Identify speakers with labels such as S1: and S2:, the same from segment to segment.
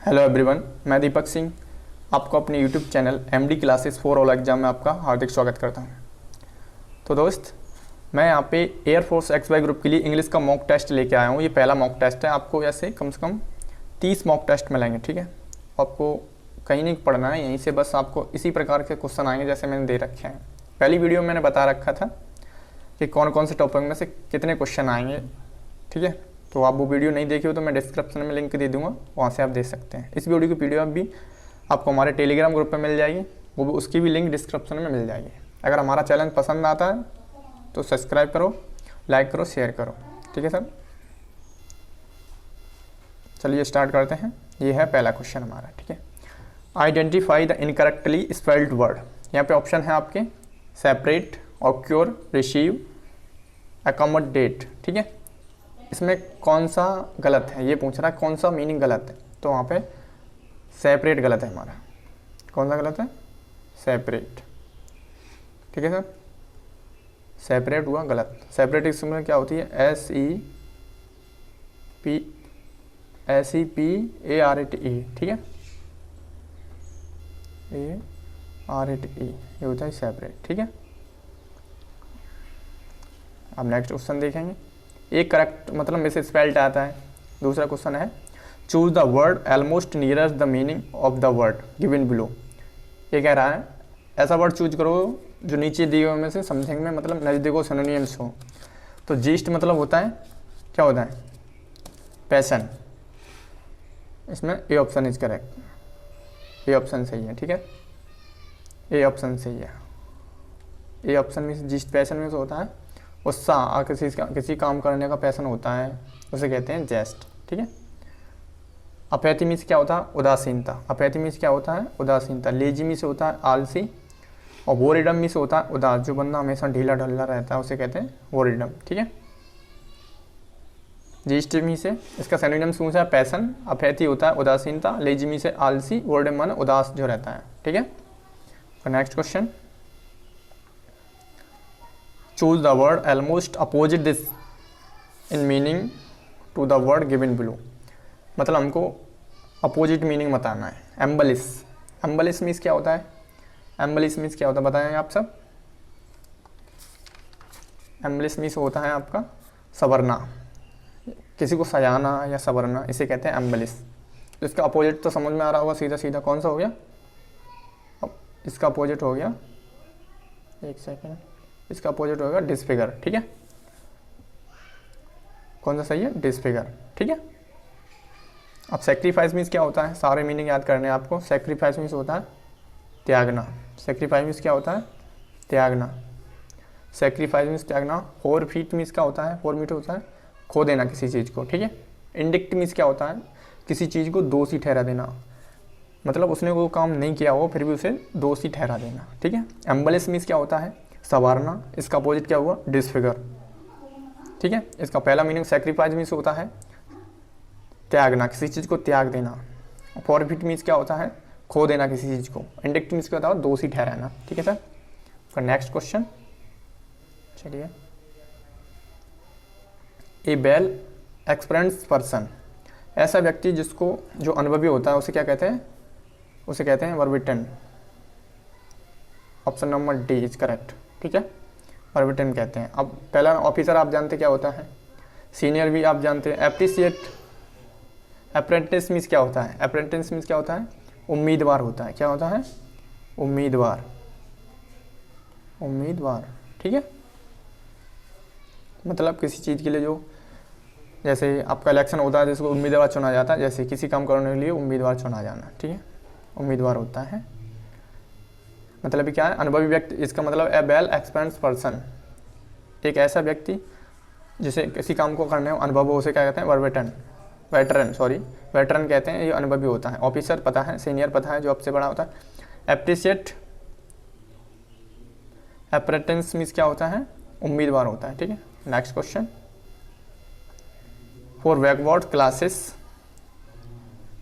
S1: Hello everyone, मैं दीपक सिंह आपको अपने YouTube channel MD classes for all exam में आपका हार्दिक स्वागत करता हूं। तो दोस्त, मैं यहां पे एयरफोर्स एक्सवाई ग्रुप के लिए इंग्लिश का मॉक टेस्ट लेके आया हूं। ये पहला मॉक टेस्ट है। आपको ऐसे कम से कम 30 मॉक टेस्ट मिलेंगे, ठीक है। आपको कहीं नहीं पढ़ना है, यहीं से बस आपको इसी प्रकार के क्वेश्चन आएंगे जैसे मैंने दे रखे हैं। पहली वीडियो में मैंने बता रखा था कि कौन कौन से टॉपिक में से कितने क्वेश्चन आएंगे, ठीक है। तो आप वो वीडियो नहीं देखी हो तो मैं डिस्क्रिप्शन में लिंक दे दूंगा, वहाँ से आप देख सकते हैं। इस वीडियो की पीडीएफ भी आपको हमारे टेलीग्राम ग्रुप पे मिल जाएगी, वो भी उसकी भी लिंक डिस्क्रिप्शन में मिल जाएगी। अगर हमारा चैनल पसंद आता है तो सब्सक्राइब करो, लाइक करो, शेयर करो, ठीक है सर। चलिए स्टार्ट करते हैं। ये है पहला क्वेश्चन हमारा, ठीक है। Identify the incorrectly spelled word. यहाँ पे ऑप्शन है आपके सेपरेट, ऑक्योर, रिसीव, अकोमोडेट, ठीक है। इसमें कौन सा गलत है ये पूछ रहा है, कौन सा मीनिंग गलत है। तो वहाँ पे सेपरेट गलत है हमारा। कौन सा गलत है? सेपरेट, ठीक है सर। सेपरेट हुआ गलत। सेपरेट इसमें क्या होती है? SEPARATE, ठीक है। ARATE ये होता है सेपरेट, ठीक है। अब नेक्स्ट क्वेश्चन देखेंगे। एक करेक्ट मतलब मिस स्पेल्ड आता है। दूसरा क्वेश्चन है choose the word almost nearer the meaning of the word given below. ये कह रहा है ऐसा वर्ड चूज करो जो नीचे दिए हुए में से समथिंग में मतलब नज़दीको सिनोनिम्स हो। तो जीस्ट मतलब होता है, क्या होता है? पैशन। इसमें ए option is correct. A option सही है, ठीक है। ए ऑप्शन सही है। ए ऑप्शन में जीस्ट पैशन में से होता है उत्साह, किसी काम करने का पैशन होता है, उसे कहते हैं जेस्ट, ठीक है। अपैथी मीन्स क्या होता है? उदासीनता। अपैथी मीन्स क्या होता है? उदासीनता। लेजी मीन्स होता है आलसी, और बोरिडम मीन्स होता है उदास। जो बंदा हमेशा ढीला ढल्ला रहता है उसे कहते हैं बोरिडम, ठीक है। जीस्ट मीन्स से इसका सिनोनिम्स पूछा है पैशन। अपैथी होता है उदासीनता, लेजी मीन्स से आलसी, बोरिडम माने उदास जो रहता है, ठीक है। Next question choose the word almost opposite this in meaning to the word given below. मतलब हमको अपोजिट मीनिंग बताना है। एम्बलिस। एम्बलिस मीन्स क्या होता है? एम्बलिस मीन्स क्या होता है बताएं आप सब। एम्बलिस मीन्स होता है आपका संवरना, किसी को सजाना या संवरना, इसे कहते हैं एम्बलिस। तो इसका अपोजिट तो समझ में आ रहा होगा सीधा सीधा। कौन सा हो गया? अब इसका अपोजिट हो गया, एक सेकेंड, इसका अपोजिट होगा डिसफिगर, ठीक है। कौन सा सही है? डिसफिगर, ठीक है। अब सेक्रीफाइस मीन्स क्या होता है? सारे मीनिंग याद करने हैं आपको। सेक्रीफाइस मीन्स होता है त्यागना। सेक्रीफाइस मीन्स क्या होता है? त्यागना। सेक्रीफाइस मीन्स त्यागना। फोर फीट मीन्स क्या होता है? फोर मीट होता है खो देना किसी चीज़ को, ठीक है। इंडिक्ट मीन्स क्या होता है? किसी चीज़ को दोषी ठहरा देना, मतलब उसने वो काम नहीं किया हो फिर भी उसे दोषी ठहरा देना, ठीक है। एम्बलिस मीन्स क्या होता है? संवारना। इसका अपोजिट क्या हुआ? डिसफिगर, ठीक है। इसका पहला मीनिंग सेक्रीफाइस मीन्स होता है त्यागना, किसी चीज़ को त्याग देना। फॉरफिट मीन्स क्या होता है? खो देना किसी चीज़ को। इंडिक्ट मीन्स क्या होता है? दोषी ठहराना, ठीक है सर। नेक्स्ट क्वेश्चन चलिए। ए वेल एक्सपीरियंस्ड पर्सन। ऐसा व्यक्ति जिसको जो अनुभवी होता है उसे क्या कहते हैं? उसे कहते हैं verbatim. Option number D is correct, ठीक है। वर्बिटन कहते हैं। अब पहला ऑफिसर आप जानते क्या होता है? सीनियर भी आप जानते हैं। एप्रिशिएट। अप्रेंटिस मीन्स क्या होता है? अप्रेंटिस मीन्स क्या होता है? उम्मीदवार होता है। क्या होता है? उम्मीदवार। उम्मीदवार, ठीक है। मतलब किसी चीज़ के लिए जो, जैसे आपका इलेक्शन होता है जिसको उम्मीदवार चुना जाता है, जैसे किसी काम करने के लिए उम्मीदवार चुना जाना, ठीक है। उम्मीदवार होता है। मतलब क्या है? अनुभवी व्यक्ति। इसका मतलब ए वेल एक्सपीरियंस्ड पर्सन, एक ऐसा व्यक्ति जिसे किसी काम को करने में अनुभव हो, उसे क्या कहते हैं? वेटरन कहते हैं। ये अनुभवी होता है। ऑफिसर पता है, सीनियर पता है, जो आपसे बड़ा होता है। एप्रिशिएट। अप्रेंटिस मीन्स क्या होता है? उम्मीदवार होता है, ठीक है। Next question for backward classes.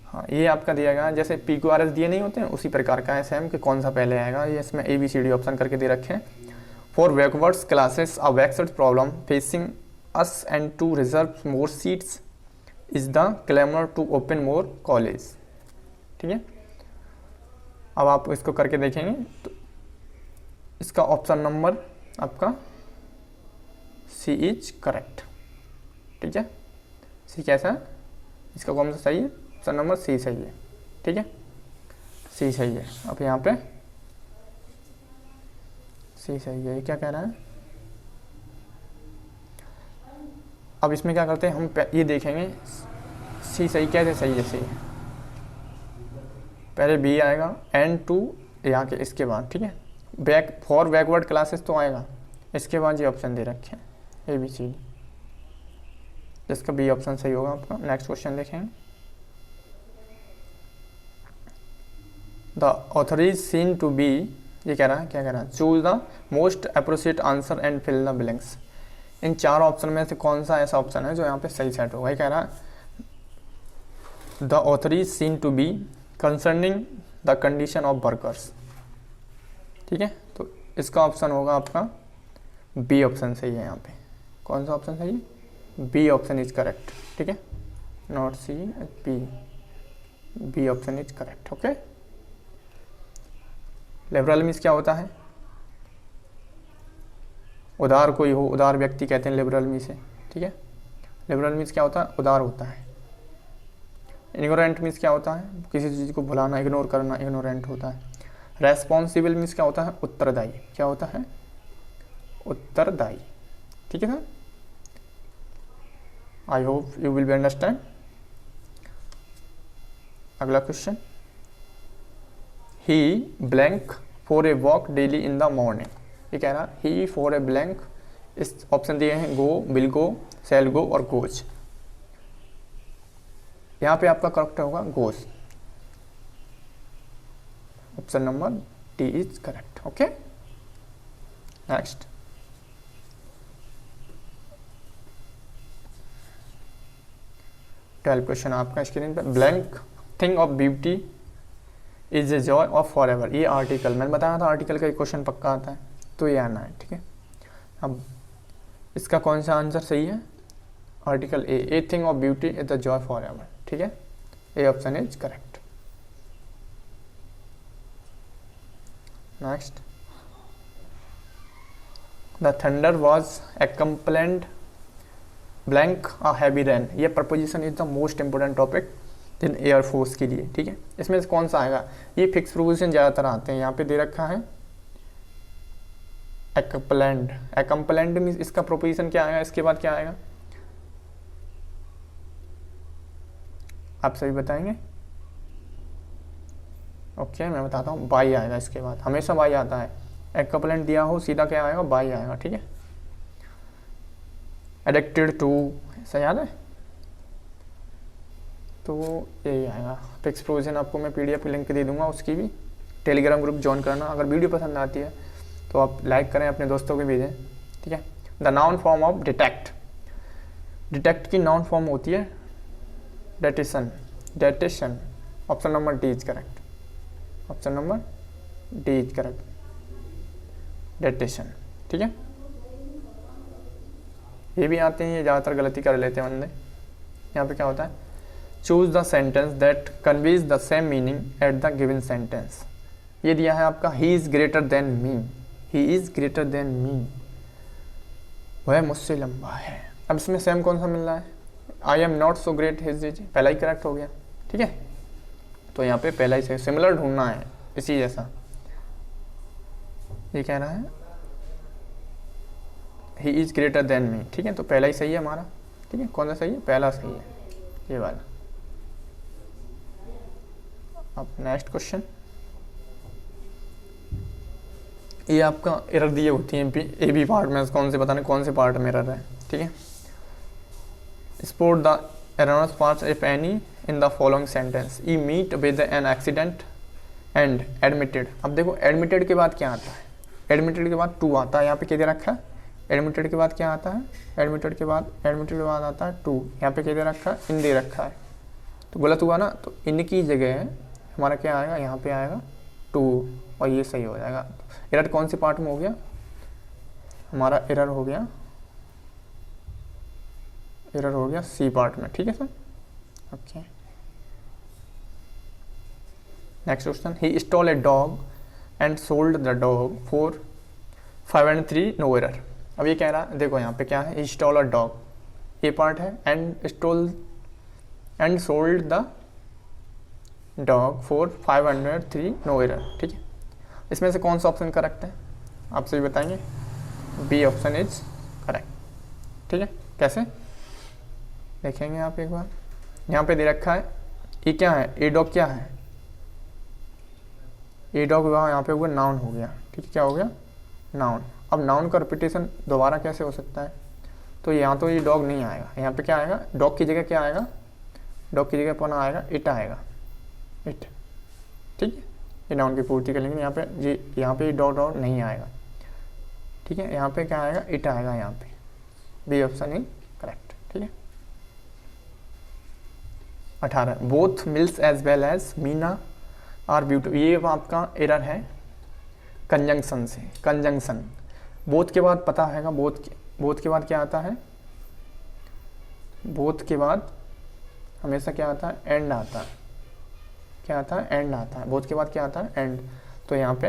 S1: हाँ, ये आपका दिया गया जैसे PQRS दिए नहीं होते हैं उसी प्रकार का है सेम, कि कौन सा पहले आएगा। ये इसमें ABCD ऑप्शन करके दे रखे हैं। For backwards classes a vexed problem facing us and to reserve more seats is the clamour to open more college. ठीक है। अब आप इसको करके देखेंगे तो इसका ऑप्शन नंबर आपका सी इज करेक्ट, ठीक है। सी कैसा है, इसका कौन सा सही है, ऑप्शन नंबर सी सही है, ठीक है, सी सही है। अब यहाँ पे सी सही है, ये क्या कह रहा है। अब इसमें क्या करते हैं हम, ये देखेंगे सी सही कैसे सही है। सी पहले बी आएगा एंड टू यहाँ के इसके बाद, ठीक है, बैक फॉर बैकवर्ड क्लासेस तो आएगा, इसके बाद ये ऑप्शन दे रखे हैं ए बी सी डी, जिसका बी ऑप्शन सही होगा आपका। नेक्स्ट क्वेश्चन देखेंगे। The author is seen to be, ये कह रहा है, क्या कह रहा है, choose the most appropriate answer and fill the blanks. इन चार ऑप्शन में से कौन सा ऐसा ऑप्शन है जो यहाँ पे सही सेट होगा। ये कह रहा है the author is seen to be concerning the condition of workers, ठीक है, तो इसका ऑप्शन होगा आपका बी ऑप्शन सही है। यहाँ पे कौन सा ऑप्शन सही है, बी ऑप्शन इज करेक्ट, ठीक है, not C, B option is correct, okay. Liberal means क्या होता है, उदार कोई हो, उदार व्यक्ति कहते हैं लिबरल मीन्स से, ठीक है। लिबरल मीन्स क्या होता है, उदार होता है। इग्नोरेंट मीन्स क्या होता है, किसी चीज़ को भुलाना, इग्नोर करना, इग्नोरेंट होता है। रेस्पॉन्सिबल मीन्स क्या होता है, उत्तरदायी, क्या होता है, उत्तरदायी, ठीक है sir. I hope you will be understand. अगला question, he blank for a walk daily in the morning. ये कह रहा है ही फॉर ए ब्लैंक, इस ऑप्शन दिए हैं गो, विल गो, शैल गो और गोज। यहाँ पे आपका करेक्ट होगा goes, option number D is correct, okay. Next, twelve question आपका स्क्रीन पर। Blank thing of beauty is a joy of for ever. ये आर्टिकल मैंने बताया था, आर्टिकल का क्वेश्चन पक्का आता है, तो ये आना है, ठीक है। अब इसका कौन सा आंसर सही है, article a thing of beauty is the joy for ever, ठीक है, A option is correct. Next, the thunder was accompanied blank a heavy rain. ये preposition is the most important topic in air force के लिए, ठीक है। इसमें से कौन सा आएगा, ये फिक्स प्रपोजिशन ज़्यादातर आते हैं, यहाँ पे दे रखा है accompanied। accompanied मीन्स इसका प्रपोजिशन क्या आएगा, इसके बाद क्या आएगा, आप सभी बताएंगे, ओके मैं बताता हूँ, बाई आएगा इसके बाद, हमेशा बाई आता है। एक्विवेलेंट दिया हो सीधा क्या आएगा, बाई आएगा, ठीक है। एडिक्टेड टू, ऐसा याद है, तो यही आएगा। फिक्स प्रोविजन आपको मैं पीडीएफ की लिंक दे दूंगा, उसकी भी टेलीग्राम ग्रुप ज्वाइन करना। अगर वीडियो पसंद आती है तो आप लाइक करें, अपने दोस्तों को भेजें, ठीक है। The noun form of detect, detect की नाउन फॉर्म होती है detection, detection, option number D is correct, option number D is correct, detection, ठीक है। ये भी आते हैं, ये ज़्यादातर गलती कर लेते हैं बंदे। यहाँ पे क्या होता है, choose the sentence that conveys the same meaning at the given sentence. ये दिया है आपका he is greater than me, he is greater than me, वह मुझसे लंबा है। अब इसमें सेम कौन सा मिल रहा है, I am not so great his is, पहला ही करेक्ट हो गया, ठीक है। तो यहाँ पे पहला ही से सिमिलर ढूंढना है इसी जैसा। ये कह रहा है he is greater than me, ठीक है, तो पहला ही सही है हमारा, ठीक है। कौन सा सही है, पहला सही है, ये वाला। अब नेक्स्ट क्वेश्चन, ये आपका एरर दिए होती है ए बी पार्ट में, कौन से बताने कौन से पार्ट में एरर है, ठीक है। Sport the erroneous parts if any in the following sentence, he meet with an accident and admitted। अब देखो admitted के बाद क्या आता है, admitted के बाद टू आता है, यहाँ पे क्या दे रखा है, admitted के बाद क्या आता है, admitted के बाद आता है टू, यहाँ पे क्या दे रखा है, इन दे रखा है, तो गलत हुआ ना, तो इन की जगह हमारा क्या आएगा, यहाँ पे आएगा टू, और ये सही हो जाएगा। एरर कौन से पार्ट में हो गया, हमारा एरर हो गया सी पार्ट में, ठीक है sir, okay. Next question, he stole a dog and sold the dog for 503 no error. अब ये कह रहा है, देखो यहाँ पे क्या है, ही स्टॉल अ डॉग, ये पार्ट है, and sold the dog for 503 no error. ठीक है, इसमें से कौन सा ऑप्शन करेक्ट है आप सही बताएंगे? B option is correct. ठीक है, कैसे देखेंगे आप एक बार, यहाँ पे दे रखा है ये क्या है, ए डॉग क्या है, ए डॉग वहाँ यहाँ पे हुआ नाउन हो गया। ठीक है, क्या हो गया, नाउन। अब नाउन का रिपीटेशन दोबारा कैसे हो सकता है, तो यहाँ तो ये डॉग नहीं आएगा, यहाँ पे क्या आएगा, डॉग की जगह क्या आएगा, डॉग की जगह अपना आएगा इट आएगा, इट। ठीक है, ये नाउन की पूर्ति कर लेंगे, यहाँ पे डॉग डॉग नहीं आएगा। ठीक है, यहाँ पे क्या आएगा, इट आएगा यहाँ पे, बी ऑप्शन इज करेक्ट। ठीक है, 18, both mills as well as Meena are beautiful. ये आपका एरर है कंजंक्शन से, कंजंक्शन। बोथ के बाद पता है, बोथ के बाद क्या आता है, बोथ के बाद हमेशा क्या आता है, एंड आता है। क्या आता है, एंड आता है। बोथ के बाद क्या आता है, एंड। तो यहाँ पे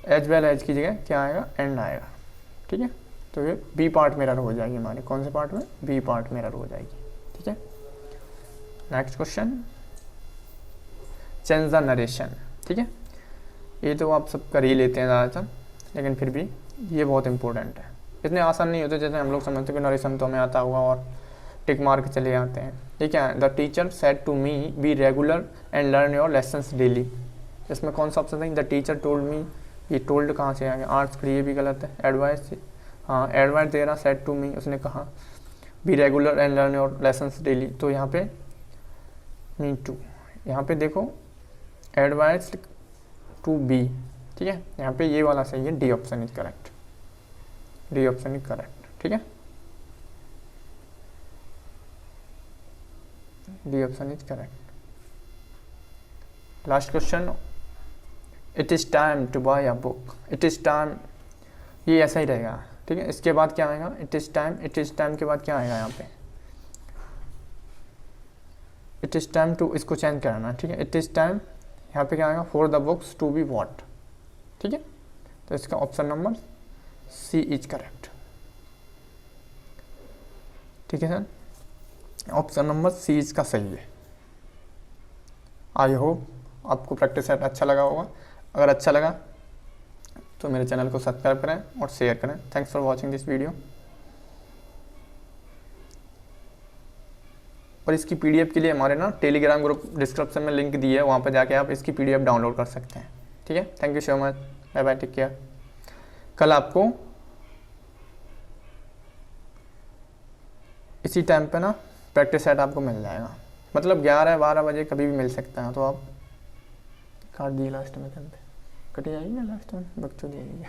S1: एज वेल एज की जगह क्या आएगा, एंड आएगा। ठीक है, तो ये बी पार्ट में एरर हो जाएगी हमारे, कौन से पार्ट में, बी पार्ट में एरर हो जाएगी। ठीक है, next question, change the narration. ठीक है, ये तो आप सब कर ही लेते हैं ज़्यादातर, लेकिन फिर भी ये बहुत इंपॉर्टेंट है। इतने आसान नहीं होते जैसे हम लोग समझते हैं कि नरेशन तो हमें आता हुआ और टिक मार्क चले जाते हैं। ये क्या है, the teacher said to me be regular and learn your lessons daily. इसमें कौन सा ऑप्शन है, द टीचर टोल्ड मी, ये टोल्ड कहाँ से आ गया, आर्ट्स के लिए भी गलत है, एडवाइस, हाँ एडवाइस दे रहा, सेड टू मी उसने कहा, B regular and learn your lessons daily, तो यहाँ पे मी टू, यहाँ पे देखो एडवाइस टू बी। ठीक है, यहाँ पे ये वाला सही है, D option is correct, D option is correct. ठीक है, D option is correct. Last question, it is time to buy a book. It is time, ये ऐसा ही रहेगा। ठीक है, इसके बाद क्या आएगा, it is time, it is time के बाद क्या आएगा यहाँ पे, इट इज टाइम टू, इसको चेंज कराना। ठीक है, इट इज टाइम, यहाँ पे क्या आएगा, for the books to be what. ठीक है, तो इसका option number C is correct. ठीक है सर, ऑप्शन नंबर सी इसका सही है। आई होप आपको प्रैक्टिस सेट अच्छा लगा होगा। अगर अच्छा लगा तो मेरे चैनल को सब्सक्राइब करें और शेयर करें। Thanks for watching this video. और इसकी पीडीएफ के लिए हमारे ना टेलीग्राम ग्रुप डिस्क्रिप्शन में लिंक दी है, वहाँ पर जाके आप इसकी पीडीएफ डाउनलोड कर सकते हैं। ठीक है, thank you so much, bye bye, take care. कल आपको इसी टाइम पे ना प्रैक्टिस सेट आपको मिल जाएगा, मतलब 11-12 बजे कभी भी मिल सकता है। तो आप काट दिए लास्ट में, कट जाएगी ना लास्ट में, बच्चों दिएगी।